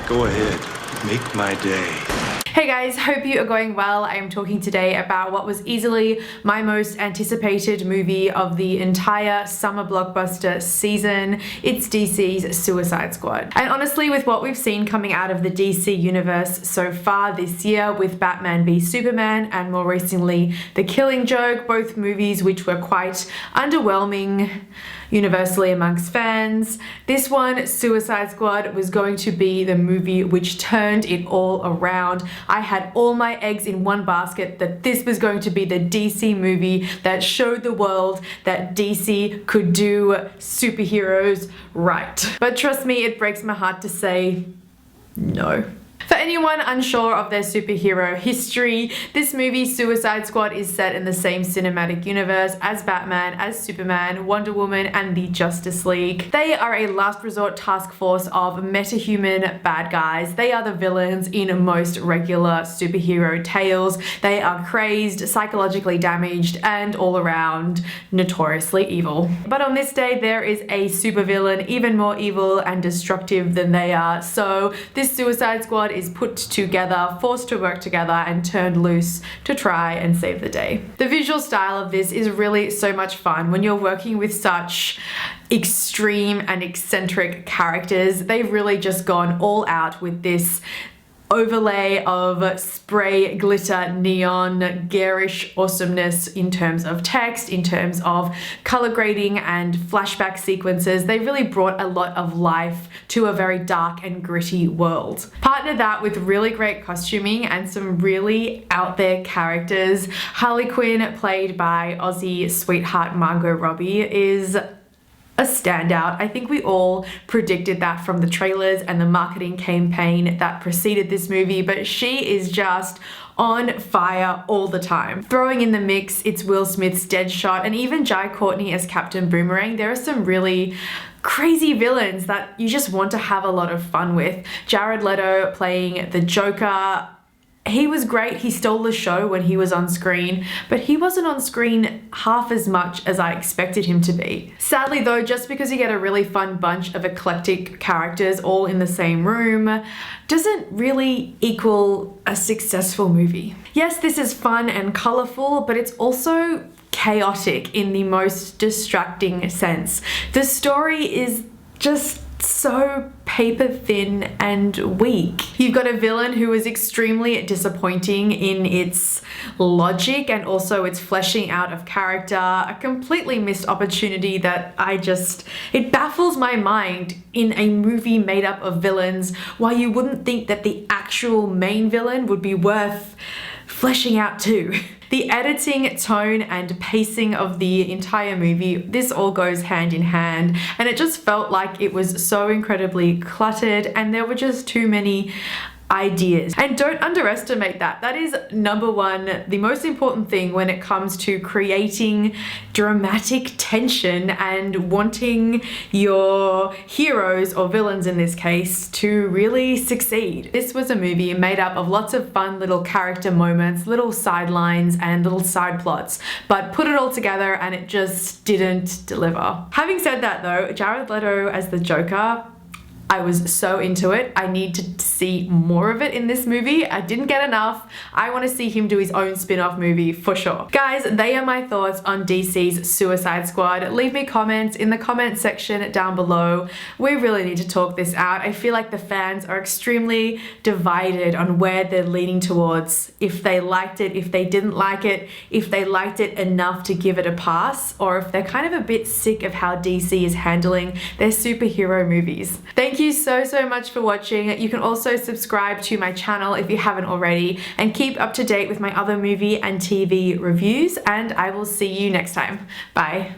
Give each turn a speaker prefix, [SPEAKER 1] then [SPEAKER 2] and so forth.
[SPEAKER 1] Go ahead, make my day.
[SPEAKER 2] Hey guys, hope you are going well. I am talking today about what was easily my most anticipated movie of the entire summer blockbuster season. It's DC's Suicide Squad. And honestly, with what we've seen coming out of the DC universe so far this year with Batman v Superman and more recently The Killing Joke, both movies which were quite underwhelming universally amongst fans, this one, Suicide Squad, was going to be the movie which turned it all around. I had all my eggs in one basket that this was going to be the DC movie that showed the world that DC could do superheroes right. But trust me, it breaks my heart to say no. For anyone unsure of their superhero history, this movie Suicide Squad is set in the same cinematic universe as Batman, as Superman, Wonder Woman, and the Justice League. They are a last resort task force of metahuman bad guys. They are the villains in most regular superhero tales. They are crazed, psychologically damaged, and all around notoriously evil. But on this day, there is a supervillain even more evil and destructive than they are. So this Suicide Squad is put together, forced to work together, and turned loose to try and save the day. The visual style of this is really so much fun when you're working with such extreme and eccentric characters. They've really just gone all out with this overlay of spray, glitter, neon, garish awesomeness in terms of text, in terms of color grading and flashback sequences. They really brought a lot of life to a very dark and gritty world. Partner that with really great costuming and some really out there characters. Harley Quinn, played by Aussie sweetheart Margot Robbie, is a standout. I think we all predicted that from the trailers and the marketing campaign that preceded this movie, but she is just on fire all the time. Throwing in the mix, it's Will Smith's Deadshot and even Jai Courtney as Captain Boomerang. There are some really crazy villains that you just want to have a lot of fun with. Jared Leto playing the Joker. He was great. He stole the show when he was on screen, but he wasn't on screen half as much as I expected him to be. Sadly though, just because you get a really fun bunch of eclectic characters all in the same room doesn't really equal a successful movie. Yes, this is fun and colorful, but it's also chaotic in the most distracting sense. The story is just so paper thin and weak. You've got a villain who is extremely disappointing in its logic and also its fleshing out of character, a completely missed opportunity that it baffles my mind in a movie made up of villains why you wouldn't think that the actual main villain would be worth fleshing out too. The editing, tone, and pacing of the entire movie, this all goes hand in hand, and it just felt like it was so incredibly cluttered and there were just too many ideas. And don't underestimate that. That is number one, the most important thing when it comes to creating dramatic tension and wanting your heroes, or villains in this case, to really succeed. This was a movie made up of lots of fun little character moments, little sidelines, and little side plots, but put it all together and it just didn't deliver. Having said that though, Jared Leto as the Joker, I was so into it. I need to see more of it in this movie. I didn't get enough. I want to see him do his own spin-off movie for sure. Guys, they are my thoughts on DC's Suicide Squad. Leave me comments in the comment section down below. We really need to talk this out. I feel like the fans are extremely divided on where they're leaning towards. If they liked it, if they didn't like it, if they liked it enough to give it a pass, or if they're kind of a bit sick of how DC is handling their superhero movies. Thank you so much for watching. You can also subscribe to my channel if you haven't already and keep up to date with my other movie and TV reviews, and I will see you next time. Bye.